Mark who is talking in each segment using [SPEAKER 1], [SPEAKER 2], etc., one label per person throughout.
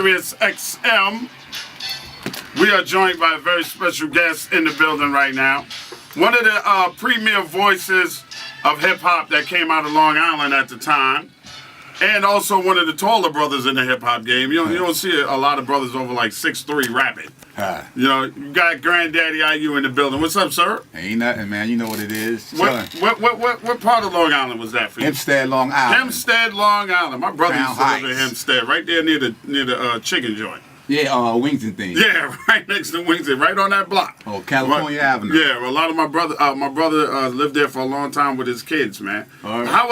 [SPEAKER 1] Sirius XM. We are joined by a very special guest in the building right now. One of the premier voices of hip-hop that came out of Long Island at the time. And also one of the taller brothers in the hip-hop game. You don't see a lot of brothers over like 6'3" rapping. You know, you got Granddaddy IU in the building. What's up, sir?
[SPEAKER 2] Ain't nothing, man. You know what it is.
[SPEAKER 1] What part of Long Island was that for you?
[SPEAKER 2] Hempstead, Long Island.
[SPEAKER 1] Hempstead, Long Island. My brother used to live in
[SPEAKER 2] Heights.
[SPEAKER 1] Hempstead, right there near the chicken joint.
[SPEAKER 2] Yeah, Wings and things.
[SPEAKER 1] Yeah, right next to Wings, right on that block.
[SPEAKER 2] Oh, California Avenue.
[SPEAKER 1] Yeah, well, a lot of my brother lived there for a long time with his kids, man.
[SPEAKER 2] All right.
[SPEAKER 1] How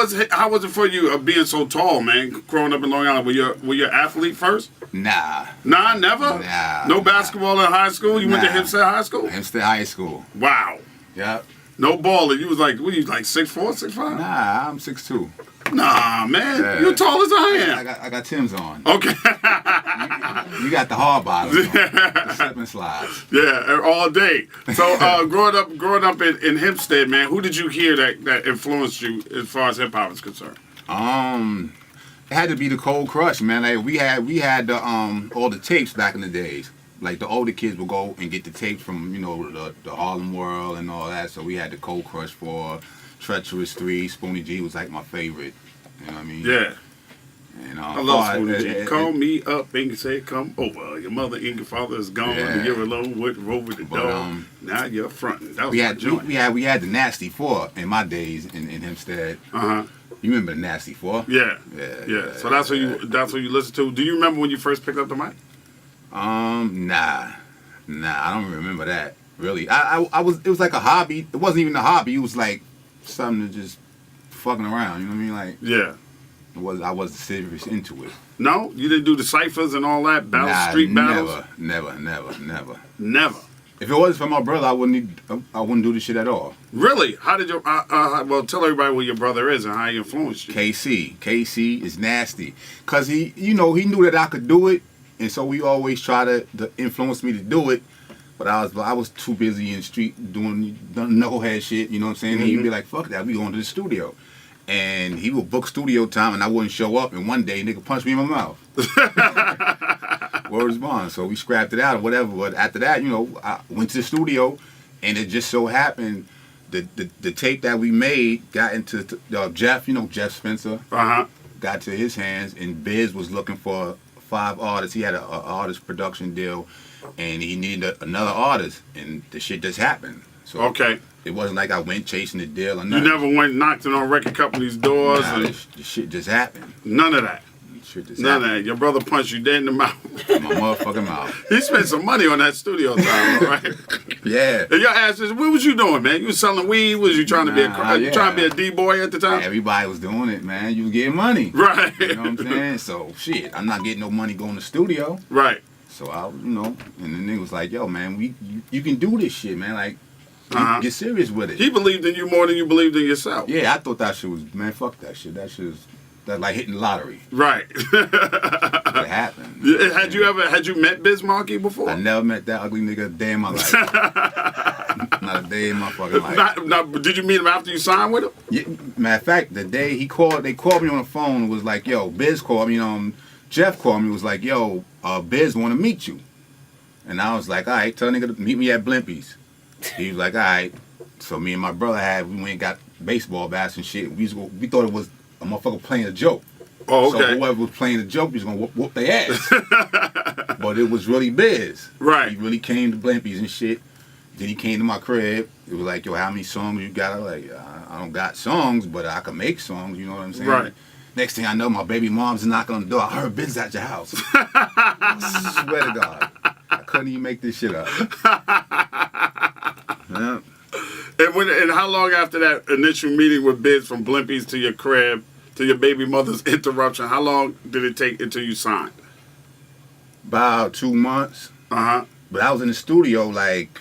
[SPEAKER 1] was it for you being so tall, man? Growing up in Long Island, were you an athlete first?
[SPEAKER 2] Nah,
[SPEAKER 1] Never. No basketball in high school. You went to
[SPEAKER 2] Nah.
[SPEAKER 1] Hempstead High School.
[SPEAKER 2] Hempstead High School.
[SPEAKER 1] Wow.
[SPEAKER 2] Yep.
[SPEAKER 1] No baller. You was like, what? You like 6'4", 6'5"?
[SPEAKER 2] Nah, I'm 6'2".
[SPEAKER 1] Nah, man.
[SPEAKER 2] Yeah.
[SPEAKER 1] You're tall as I am.
[SPEAKER 2] I got Tim's on.
[SPEAKER 1] Okay.
[SPEAKER 2] You got the hard bottoms on. The slip and slides.
[SPEAKER 1] Yeah, all day. So growing up in Hempstead, man, who did you hear that influenced you as far as hip hop is concerned?
[SPEAKER 2] It had to be the Cold Crush, man. Like we had the all the tapes back in the days. Like the older kids would go and get the tapes from the Harlem World and all that. So we had the Cold Crush 4, Treacherous 3, Spoonie G was like my favorite. You know what I mean?
[SPEAKER 1] Yeah.
[SPEAKER 2] And,
[SPEAKER 1] I love Spoonie G. Call me up and say, come over. Your mother and your father is gone.
[SPEAKER 2] Yeah.
[SPEAKER 1] And you're alone with over the dog. Now you're fronting. That was my joint.
[SPEAKER 2] we had the Nasty 4 in my days in Hempstead.
[SPEAKER 1] Uh-huh.
[SPEAKER 2] You remember the Nasty 4?
[SPEAKER 1] Yeah. So that's what you listen to. Do you remember when you first picked up the mic?
[SPEAKER 2] Nah, I don't remember that. Really, it was like a hobby. It wasn't even a hobby. It was like something to just fucking around. You know what I mean? Like,
[SPEAKER 1] yeah.
[SPEAKER 2] I wasn't serious into it.
[SPEAKER 1] No, you didn't do the ciphers and all that street battles.
[SPEAKER 2] Never.
[SPEAKER 1] Never.
[SPEAKER 2] If it wasn't for my brother, I wouldn't do this shit at all.
[SPEAKER 1] Really? How did you? Well, tell everybody what your brother is and how he influenced you.
[SPEAKER 2] KC is nasty, cause he knew that I could do it. And so we always try to influence me to do it, but I was too busy in the street doing knucklehead shit, you know what I'm saying? Mm-hmm. He'd be like, fuck that, we going to the studio. And he would book studio time and I wouldn't show up, and one day nigga punched me in my mouth. Word is bond. So we scrapped it out or whatever, but after that, I went to the studio, and it just so happened the tape that we made got into Jeff, Jeff Spencer, got to his hands, and Biz was looking for 5 artists. He had an artist production deal, and he needed another artist, and the shit just happened. So
[SPEAKER 1] okay,
[SPEAKER 2] it wasn't like I went chasing the deal or nothing.
[SPEAKER 1] You never went knocking on record companies' doors.
[SPEAKER 2] Nah, the shit just happened.
[SPEAKER 1] None of that. None of that. Your brother punched you dead in the mouth.
[SPEAKER 2] In my motherfucking mouth.
[SPEAKER 1] He spent some money on that studio time, right?
[SPEAKER 2] Yeah.
[SPEAKER 1] And your ass is, what was you doing, man? You was selling weed? Was you trying to be trying to be a D-boy at the time?
[SPEAKER 2] Everybody was doing it, man. You was getting money.
[SPEAKER 1] Right.
[SPEAKER 2] You know what I'm saying? So, shit, I'm not getting no money going to the studio.
[SPEAKER 1] Right.
[SPEAKER 2] So, and the nigga was like, yo, man, you can do this shit, man. Like, get serious with it.
[SPEAKER 1] He believed in you more than you believed in yourself.
[SPEAKER 2] Yeah, I thought that shit was, man, fuck that shit. That shit was... That's like hitting the lottery.
[SPEAKER 1] Right.
[SPEAKER 2] It happened.
[SPEAKER 1] Had you met Biz Markie before?
[SPEAKER 2] I never met that ugly nigga a day in my life. Not a day in my fucking life.
[SPEAKER 1] Did you meet him after you signed with him?
[SPEAKER 2] Yeah, matter of fact, the day they called me on the phone and was like, yo, Biz called me, Jeff called me, was like, yo, Biz want to meet you. And I was like, all right, tell a nigga to meet me at Blimpies. He was like, all right. So me and my brother we went and got baseball bats and shit. We thought it was a motherfucker playing a joke.
[SPEAKER 1] Oh, okay.
[SPEAKER 2] So whoever was playing a joke, he was going to whoop their ass. But it was really Biz.
[SPEAKER 1] Right.
[SPEAKER 2] He really came to Blimpies and shit. Then he came to my crib. It was like, yo, how many songs you got? I was like, I don't got songs, but I can make songs, you know what I'm saying?
[SPEAKER 1] Right.
[SPEAKER 2] Next thing I know, my baby mom's knocking on the door. I heard Biz at your house. I swear to God. I couldn't even make this shit up. Yeah.
[SPEAKER 1] And how long after that initial meeting with Biz from Blimpies to your crib, to your baby mother's interruption, how long did it take until you signed?
[SPEAKER 2] About 2 months.
[SPEAKER 1] Uh-huh.
[SPEAKER 2] But I was in the studio like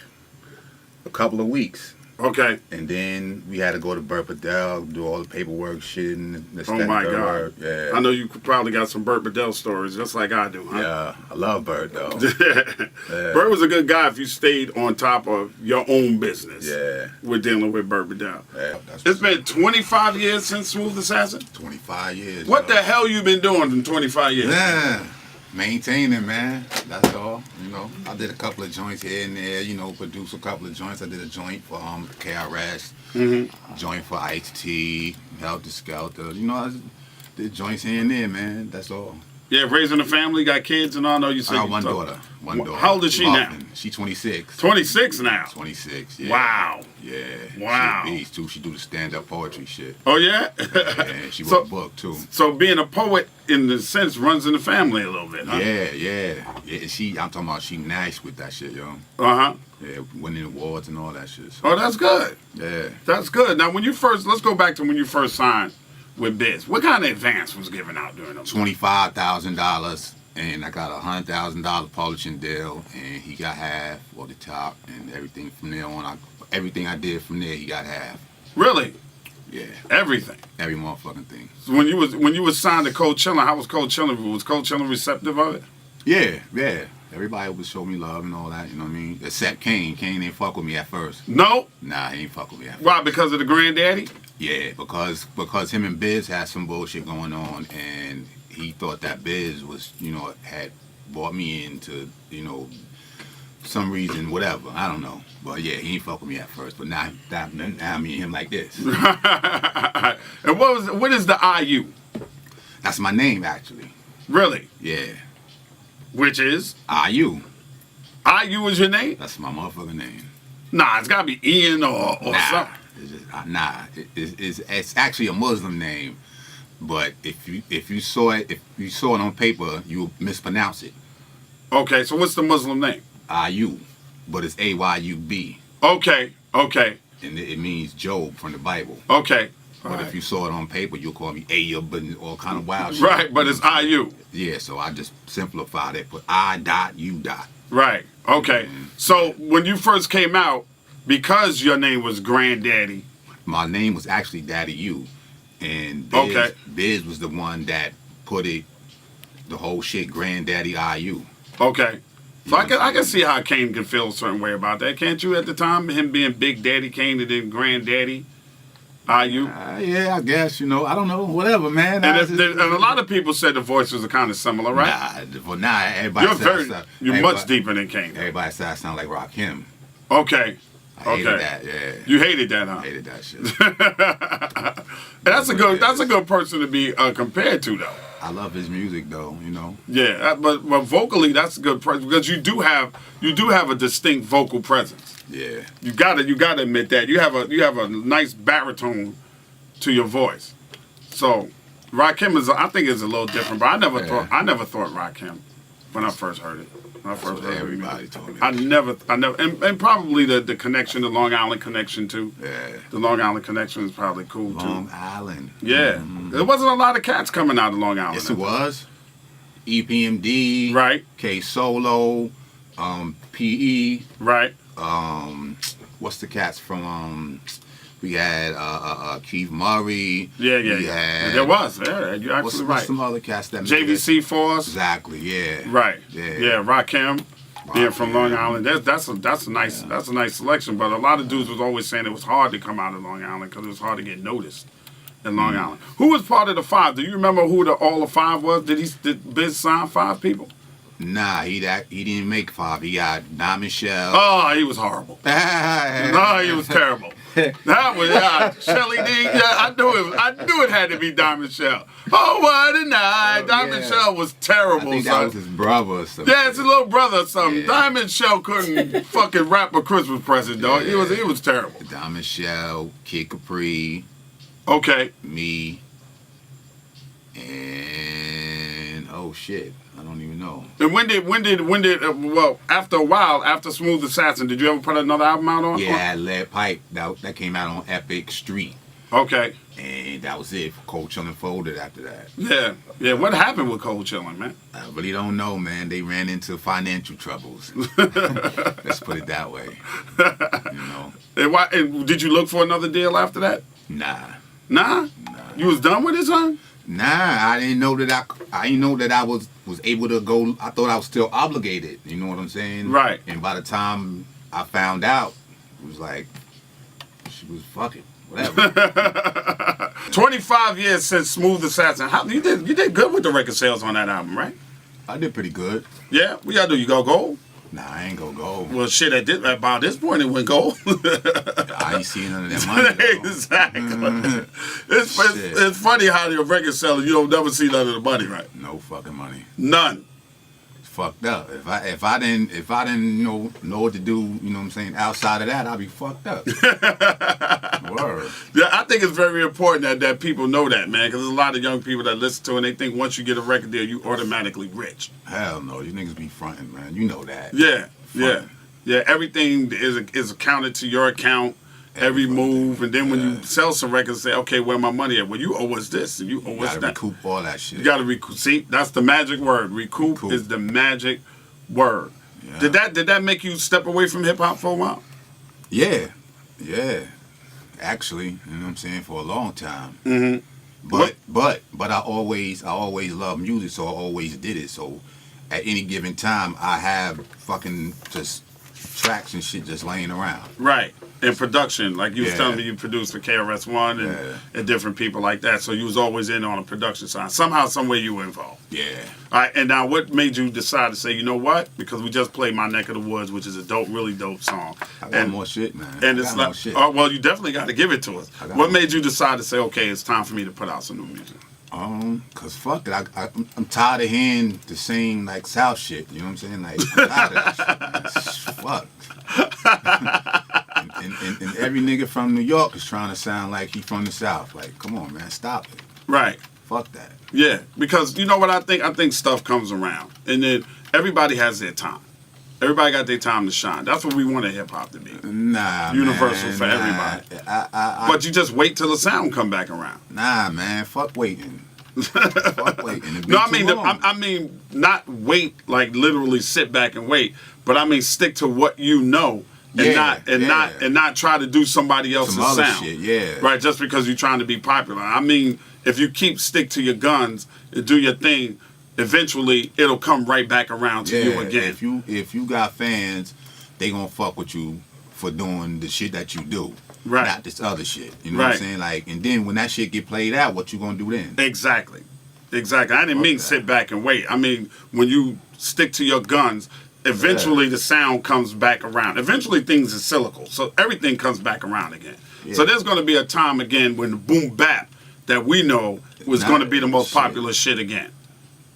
[SPEAKER 2] a couple of weeks.
[SPEAKER 1] Okay.
[SPEAKER 2] And then we had to go to Burt Bedell, do all the paperwork shit and the
[SPEAKER 1] Oh my God.
[SPEAKER 2] Yeah.
[SPEAKER 1] I know you probably got some Burt Bedell stories just like I do, huh?
[SPEAKER 2] Yeah, I love Burt though.
[SPEAKER 1] Yeah. Burt was a good guy if you stayed on top of your own business.
[SPEAKER 2] Yeah.
[SPEAKER 1] We're dealing with Burt Bedell.
[SPEAKER 2] Yeah,
[SPEAKER 1] it's been 25 years since Smooth Assassin?
[SPEAKER 2] 25 years.
[SPEAKER 1] What the hell you been doing in 25 years?
[SPEAKER 2] Yeah. Maintaining, man. That's all. You know, I did a couple of joints here and there. You know, produced a couple of joints. I did a joint for KRS, joint for Ice-T, Helter Skelter. You know, I did joints here and there, man. That's all.
[SPEAKER 1] Yeah, raising a family, got kids and all. No, you said
[SPEAKER 2] one daughter. One daughter.
[SPEAKER 1] How old is she now?
[SPEAKER 2] She's 26.
[SPEAKER 1] 26 now.
[SPEAKER 2] 26. Yeah.
[SPEAKER 1] Wow.
[SPEAKER 2] Yeah.
[SPEAKER 1] Wow.
[SPEAKER 2] She a beast too. She do the stand-up poetry shit.
[SPEAKER 1] Oh yeah.
[SPEAKER 2] Yeah. She wrote a book too.
[SPEAKER 1] So being a poet, in the sense, runs in the family a little bit, huh?
[SPEAKER 2] Yeah. I'm talking about she nice with that shit, yo.
[SPEAKER 1] Uh huh.
[SPEAKER 2] Yeah, winning awards and all that shit. So.
[SPEAKER 1] Oh, that's good.
[SPEAKER 2] Yeah.
[SPEAKER 1] That's good. Now, let's go back to when you first signed with Biz. What kind of advance was given out during those?
[SPEAKER 2] $25,000, and I got a $100,000 publishing deal, and he got half or the top, and everything from there on. Everything I did from there, he got half.
[SPEAKER 1] Really?
[SPEAKER 2] Yeah.
[SPEAKER 1] Everything.
[SPEAKER 2] Every motherfucking thing.
[SPEAKER 1] So when you was signed to Cold Chillin', how was Cold Chillin'? Was Cold Chillin' receptive of it?
[SPEAKER 2] Yeah. Everybody would show me love and all that, you know what I mean? Except Kane. Kane didn't fuck with me at first.
[SPEAKER 1] No?
[SPEAKER 2] Nah, he ain't fuck with me at first.
[SPEAKER 1] Why? Because of the granddaddy?
[SPEAKER 2] Yeah, because him and Biz had some bullshit going on, and he thought that Biz was, had brought me into, some reason, whatever. I don't know. But yeah, he ain't fuck with me at first. But now me and him like this.
[SPEAKER 1] And what is the IU?
[SPEAKER 2] That's my name, actually.
[SPEAKER 1] Really?
[SPEAKER 2] Yeah.
[SPEAKER 1] Which is?
[SPEAKER 2] IU.
[SPEAKER 1] IU is your name?
[SPEAKER 2] That's my motherfucking name.
[SPEAKER 1] Nah, it's gotta be Ian or something.
[SPEAKER 2] It's actually a Muslim name, but if you saw it on paper, you would mispronounce it.
[SPEAKER 1] Okay, so what's the Muslim name?
[SPEAKER 2] Ayub, but it's AYUB.
[SPEAKER 1] Okay.
[SPEAKER 2] And it means Job from the Bible.
[SPEAKER 1] Okay.
[SPEAKER 2] But if you saw it on paper, you'll call me Ayub and all kind of wild shit.
[SPEAKER 1] Right, but it's IU.
[SPEAKER 2] Yeah, so I just simplified it, put I.U.
[SPEAKER 1] Right. Okay. So when you first came out, because your name was Granddaddy.
[SPEAKER 2] My name was actually Daddy U. And Biz was the one that put the whole shit Granddaddy IU.
[SPEAKER 1] Okay. So I can see how Kane can feel a certain way about that. Can't you at the time, him being Big Daddy Kane and then Granddaddy IU?
[SPEAKER 2] Yeah, I guess, I don't know, whatever, man.
[SPEAKER 1] And a lot of people said the voices are kind of similar, right?
[SPEAKER 2] Nah, everybody
[SPEAKER 1] you're much deeper than Kane.
[SPEAKER 2] Everybody said I sound like Rakim.
[SPEAKER 1] Okay.
[SPEAKER 2] I hated that, yeah.
[SPEAKER 1] You hated that, huh?
[SPEAKER 2] I hated that shit.
[SPEAKER 1] That's a good person to be compared to, though.
[SPEAKER 2] I love his music, though.
[SPEAKER 1] Yeah, but vocally, that's a good presence because you do have a distinct vocal presence.
[SPEAKER 2] Yeah. You
[SPEAKER 1] gotta admit that you have a nice baritone to your voice. So, Rakim I think is a little different, but I never thought Rakim when I first heard it.
[SPEAKER 2] Everybody told me.
[SPEAKER 1] I never, and probably the connection, the Long Island connection too.
[SPEAKER 2] Yeah.
[SPEAKER 1] The Long Island connection is probably cool too.
[SPEAKER 2] Long Island.
[SPEAKER 1] Yeah. Mm-hmm. There wasn't a lot of cats coming out of Long Island.
[SPEAKER 2] Yes, it was. EPMD.
[SPEAKER 1] Right.
[SPEAKER 2] K Solo. PE.
[SPEAKER 1] Right.
[SPEAKER 2] What's the cats from? We had Keith Murray.
[SPEAKER 1] Yeah. There was. Yeah, you're actually
[SPEAKER 2] what's
[SPEAKER 1] right.
[SPEAKER 2] Some other cats that
[SPEAKER 1] JVC Force.
[SPEAKER 2] Exactly. Yeah.
[SPEAKER 1] Right.
[SPEAKER 2] Yeah.
[SPEAKER 1] Rakim. Being from Long Island, that's a nice selection. But a lot of dudes was always saying it was hard to come out of Long Island because it was hard to get noticed in Long Island. Who was part of the five? Do you remember who all the five was? Did Biz sign 5 people?
[SPEAKER 2] Nah, he didn't make 5. He got Diamond Shell.
[SPEAKER 1] Oh, he was horrible. No, he was terrible. That was Shelly D. Yeah, I knew it had to be Diamond Shell. Oh, what a night! Diamond Shell was terrible.
[SPEAKER 2] I think that was his brother or something.
[SPEAKER 1] Yeah, it's his little brother or something.
[SPEAKER 2] Yeah.
[SPEAKER 1] Diamond Shell couldn't fucking rap a Christmas present, dog.
[SPEAKER 2] Yeah.
[SPEAKER 1] He was terrible.
[SPEAKER 2] Diamond Shell, Kid Capri.
[SPEAKER 1] Okay.
[SPEAKER 2] Me. And oh shit. I don't even know.
[SPEAKER 1] And when did after a while, after Smooth Assassin, did you ever put another album out on?
[SPEAKER 2] Yeah, Lead Pipe. That came out on Epic Street.
[SPEAKER 1] Okay.
[SPEAKER 2] And that was it for Cold Chillin' folded after that.
[SPEAKER 1] Yeah. What happened with Cold Chillin', man?
[SPEAKER 2] I really don't know, man. They ran into financial troubles. Let's put it that way.
[SPEAKER 1] And did you look for another deal after that?
[SPEAKER 2] Nah.
[SPEAKER 1] You was done with it, son?
[SPEAKER 2] Nah, I didn't know that I was able to go. I thought I was still obligated. You know what I'm saying?
[SPEAKER 1] Right.
[SPEAKER 2] And by the time I found out, it was like she was fucking whatever.
[SPEAKER 1] 25 years since Smooth Assassin. You did good with the record sales on that album, right?
[SPEAKER 2] I did pretty good.
[SPEAKER 1] Yeah, what y'all do? You go gold?
[SPEAKER 2] Nah, I ain't go gold.
[SPEAKER 1] Well, shit, about this point, it went gold.
[SPEAKER 2] I ain't seen none of that money, though.
[SPEAKER 1] Exactly. It's funny how your record seller, you don't never see none of the money, right?
[SPEAKER 2] No fucking money.
[SPEAKER 1] None.
[SPEAKER 2] It's fucked up. If I didn't know what to do, you know what I'm saying, outside of that, I'd be fucked up. Word.
[SPEAKER 1] Yeah, I think it's very important that people know that, man, because there's a lot of young people that listen to it and they think once you get a record deal, you automatically rich.
[SPEAKER 2] Hell no, you niggas be fronting, man. You know that.
[SPEAKER 1] Yeah,
[SPEAKER 2] Frontin'.
[SPEAKER 1] yeah. Everything is accounted to your account, every move, and then when you sell some records, say, okay, where my money at? Well, you owe us this, and you owe us that.
[SPEAKER 2] You gotta recoup all that shit.
[SPEAKER 1] You gotta recoup. See, that's the magic word. Recoup is the magic word. Yeah. Did that make you step away from hip hop for a while?
[SPEAKER 2] Yeah. Actually, you know what I'm saying, for a long time.
[SPEAKER 1] Mm-hmm.
[SPEAKER 2] But I always loved music, so I always did it. So at any given time, I have fucking just tracks and shit just laying around.
[SPEAKER 1] Right. In production, like you was telling me, you produced for KRS-One and different people like that. So you was always in on a production side. Somehow, some way you were involved.
[SPEAKER 2] Yeah.
[SPEAKER 1] All right. And now, what made you decide to say, you know what? Because we just played "My Neck of the Woods," which is a really dope song.
[SPEAKER 2] I got more shit, man.
[SPEAKER 1] And it's like, oh, well, you definitely got to give it to us. What made you decide to say, okay, it's time for me to put out some new music?
[SPEAKER 2] Cause fuck it, I'm tired of hearing the same like South shit. You know what I'm saying? Like, I'm tired of that shit. Fuck. and every nigga from New York is trying to sound like he from the South. Like, come on, man, stop it.
[SPEAKER 1] Right.
[SPEAKER 2] Fuck that.
[SPEAKER 1] Yeah, because you know what I think? I think stuff comes around, and then everybody has their time. Everybody got their time to shine. That's what we wanted hip hop to be.
[SPEAKER 2] Nah,
[SPEAKER 1] universal
[SPEAKER 2] man,
[SPEAKER 1] for everybody. But you just wait till the sound come back around.
[SPEAKER 2] Nah, man, fuck waiting. Fuck waiting.
[SPEAKER 1] No, I mean not wait like literally sit back and wait, but I mean stick to what you know and not try to do somebody else's sound.
[SPEAKER 2] Shit,
[SPEAKER 1] right, just because you're trying to be popular. I mean, if you stick to your guns and do your thing, eventually it'll come right back around to you again.
[SPEAKER 2] If you got fans, they gonna fuck with you for doing the shit that you do.
[SPEAKER 1] Right.
[SPEAKER 2] Not this other shit. You know what I'm saying? Like, and then when that shit get played out, what you gonna do then?
[SPEAKER 1] Exactly. I didn't mean sit back and wait. I mean, when you stick to your guns, eventually the sound comes back around. Eventually things are cyclical, so everything comes back around again. Yeah. So there's gonna be a time again when the boom bap that we know was gonna be the most popular shit again.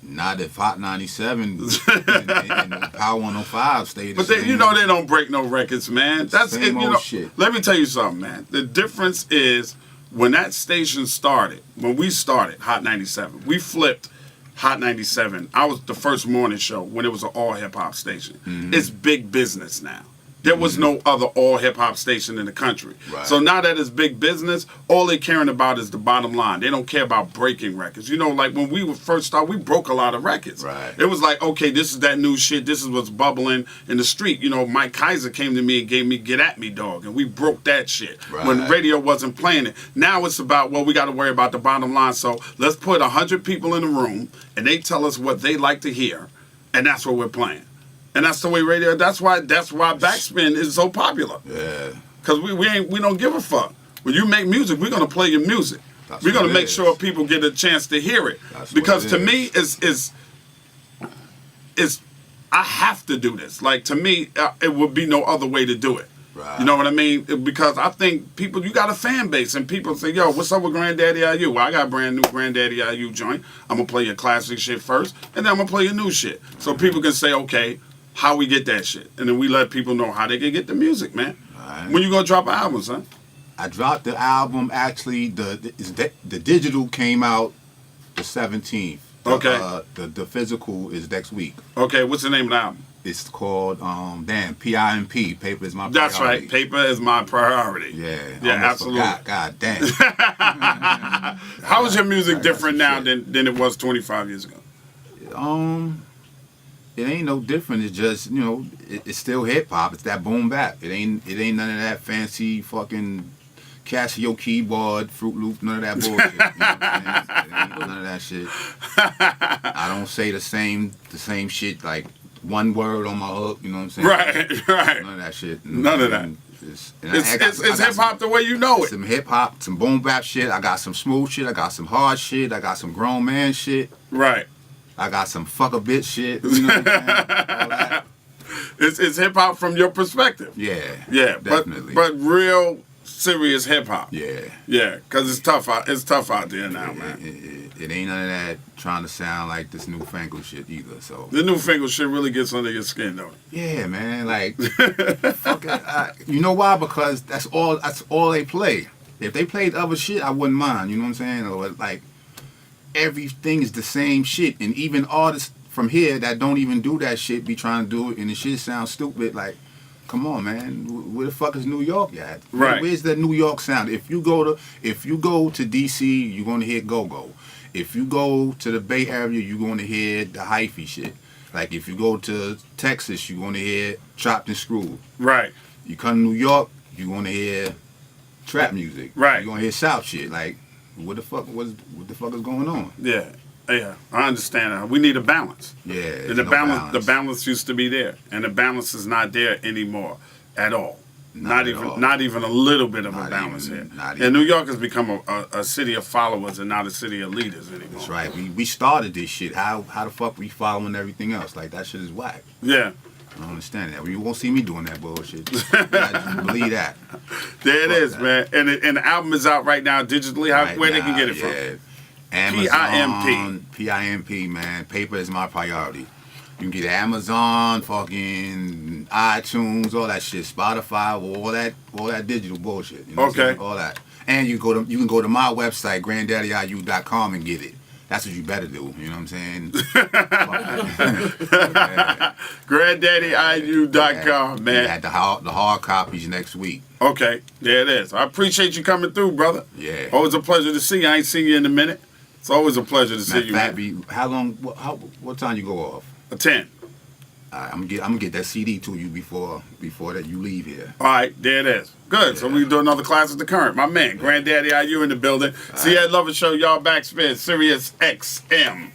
[SPEAKER 2] Not if Hot 97 and Power 105 stayed the same.
[SPEAKER 1] But you know they don't break no records, man. That's
[SPEAKER 2] same old shit.
[SPEAKER 1] Let me tell you something, man. The difference is when that station started, when we started Hot 97, we flipped Hot 97. I was the first morning show when it was an all hip hop station. Mm-hmm. It's big business now. There was no other all hip-hop station in the country. Right. So now that it's big business, all they're caring about is the bottom line. They don't care about breaking records. You know, like when we first started, we broke a lot of records.
[SPEAKER 2] Right.
[SPEAKER 1] It was like, okay, this is that new shit. This is what's bubbling in the street. You know, Mike Kaiser came to me and gave me Get At Me, Dog, and we broke that shit when radio wasn't playing it. Now it's about, well, we got to worry about the bottom line. So let's put 100 people in a room, and they tell us what they like to hear, and that's what we're playing. And that's the way radio. That's why Backspin is so popular. Yeah. Because we don't give a fuck. When you make music, we're gonna play your music. We're gonna make sure people get a chance to hear it. Because to me, is I have to do this. Like to me, it would be no other way to do it. Right. You know what I mean? Because I think people, you got a fan base, and people say, "Yo, what's up with Granddaddy IU?" Well, I got a brand new Granddaddy IU joint. I'm gonna play your classic shit first, and then I'm gonna play your new shit, so people can say, "Okay, how we get that shit?" And then we let people know how they can get the music, man. Right. When you gonna drop an album, son?
[SPEAKER 2] I dropped the album. Actually, the digital came out the 17th.
[SPEAKER 1] Okay.
[SPEAKER 2] The physical is next week.
[SPEAKER 1] Okay, what's the name of the album?
[SPEAKER 2] It's called PIMP. Paper is my priority.
[SPEAKER 1] That's right. Paper is my priority.
[SPEAKER 2] Yeah.
[SPEAKER 1] Absolutely.
[SPEAKER 2] God damn.
[SPEAKER 1] How is your music different now than it was 25 years ago?
[SPEAKER 2] It ain't no different. It's just, you know, it's still hip hop. It's that boom bap. It ain't none of that fancy fucking Casio keyboard, Fruit Loop, none of that bullshit. You know what I'm saying? It ain't none of that shit. I don't say the same shit like one word on my hook. You know what I'm saying?
[SPEAKER 1] Right.
[SPEAKER 2] None of that shit.
[SPEAKER 1] None of that. It's hip hop the way you know it.
[SPEAKER 2] Some hip hop, some boom bap shit. I got some smooth shit. I got some hard shit. I got some grown man shit.
[SPEAKER 1] Right.
[SPEAKER 2] I got some fuck a bitch shit. You know what I'm saying? All that.
[SPEAKER 1] It's hip hop from your perspective.
[SPEAKER 2] Yeah.
[SPEAKER 1] Yeah,
[SPEAKER 2] Definitely.
[SPEAKER 1] But real serious hip hop.
[SPEAKER 2] Yeah.
[SPEAKER 1] Yeah, because it's tough out there now, man.
[SPEAKER 2] It ain't none of that trying to sound like this newfangled shit either. So
[SPEAKER 1] The newfangled shit really gets under your skin, though.
[SPEAKER 2] yeah, man. Like, fuck it. You know why? Because that's all they play. If they played other shit, I wouldn't mind. You know what I'm saying? Or like everything is the same shit, and even artists from here that don't even do that shit be trying to do it, and the shit sounds stupid. Like, come on, man. Where the fuck is New York at?
[SPEAKER 1] Right.
[SPEAKER 2] Where's the New York sound? If you go to DC, you're gonna hear go-go. If you go to the Bay Area, you're gonna hear the hyphy shit. Like if you go to Texas, you're gonna hear chopped and screwed.
[SPEAKER 1] Right.
[SPEAKER 2] You come to New York, you're gonna hear trap music.
[SPEAKER 1] Right.
[SPEAKER 2] You're gonna hear South shit. Like, what the fuck is going on?
[SPEAKER 1] Yeah. Yeah, I understand that. We need a balance.
[SPEAKER 2] Yeah.
[SPEAKER 1] The balance used to be there, and the balance is not there anymore at all. Not even a little bit of a balance here. And New York has become a city of followers and not a city of leaders anymore.
[SPEAKER 2] That's right. We started this shit. How the fuck we following everything else? Like, that shit is whack.
[SPEAKER 1] Yeah.
[SPEAKER 2] I don't understand that. You won't see me doing that bullshit. I just believe that.
[SPEAKER 1] There it is, man. And the album is out right now digitally. Where they can get it from?
[SPEAKER 2] Amazon, PIMP, man. Paper is my priority. You can get Amazon, fucking iTunes, all that shit, Spotify, all that digital bullshit. You know what I'm saying? All that. And you can go to my website, granddaddyIU.com, and get it. That's what you better do. You know what I'm saying?
[SPEAKER 1] GranddaddyIU.com, man.
[SPEAKER 2] At the hard copies next week.
[SPEAKER 1] Okay, there it is. I appreciate you coming through, brother.
[SPEAKER 2] Yeah.
[SPEAKER 1] Always a pleasure to see you. I ain't seen you in a minute. It's always a pleasure to see you, man.
[SPEAKER 2] How long? What time you go off?
[SPEAKER 1] 10.
[SPEAKER 2] All right, I'm gonna get that CD to you before that you leave here.
[SPEAKER 1] All right, there it is. Good. Yeah. So we can do another class at the current. My man, Granddaddy IU in the building. See you at Lover Show. Y'all backspin. Sirius XM.